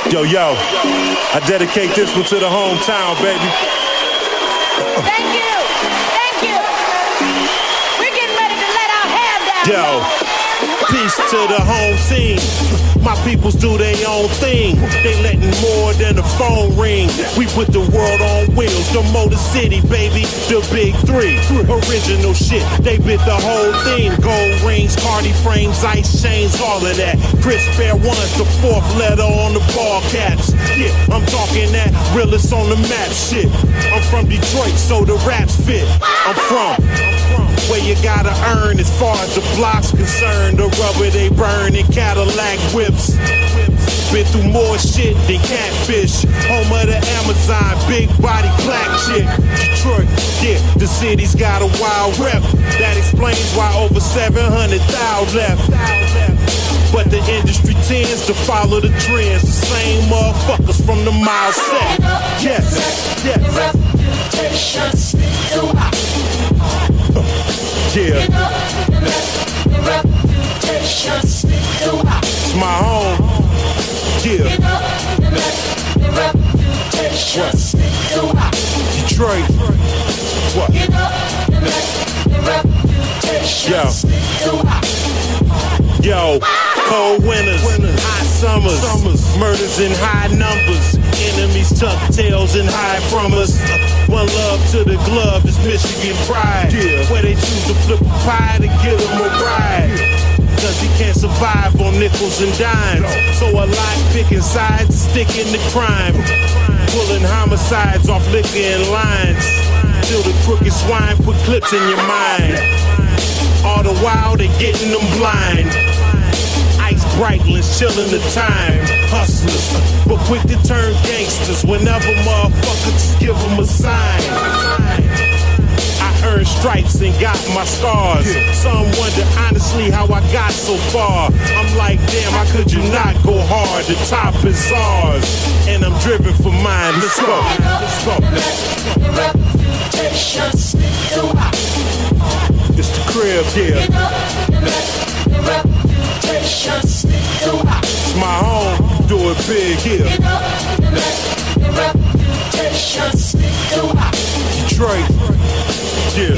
Yo, I dedicate this one to the hometown, baby. Thank you. We're getting ready to let our hair down. Yo, peace to the home team. My peoples do their own thing. They letting more than a phone ring. We put the world on wheels. The Motor City, baby, the big three. Original shit, they bit the whole thing. Gold rings, Cardi frames, ice chains, all of that. Chris Bear one's the fourth letter on the ball caps. Yeah, I'm talking that realest on the map shit. I'm from Detroit, so the raps fit. I'm from where you gotta earn as far as the block's concerned. The rubber they burn in Cadillac whips. Been through more shit than Catfish. Home of the Amazon, big body black chick. Detroit, yeah, the city's got a wild rep. That explains why over 700,000 left. But the industry tends to follow the trends. The same motherfuckers from the mile set. Yes. Yeah. It's my home. Yeah. What? Detroit. What? Yo, cold winters, hot summers, murders in high numbers, enemies tuck tails and hide from us. One love to the glove is Michigan pride, where they choose to flip a pie to get him a ride. Cause he can't survive on nickels and dimes. So a lot picking sides, sticking to crime. Pulling homicides off liquor and lines. Till the crooked swine put clips in your mind. All the while they getting them blind. Ice Breitlands chilling the time. Hustlers, but quick to turn gangsters. Whenever motherfuckers just give them a sign. I earned stripes and got my scars. Some wonder honestly how I got so far. I'm like, damn, how could you not go hard? The top is ours, and I'm driven for mine. Let's go. It's the crib here. It's my home, do it big here. Detroit. Yeah.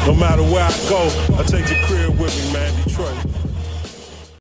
No matter where I go, I take the crib with me, man. Detroit.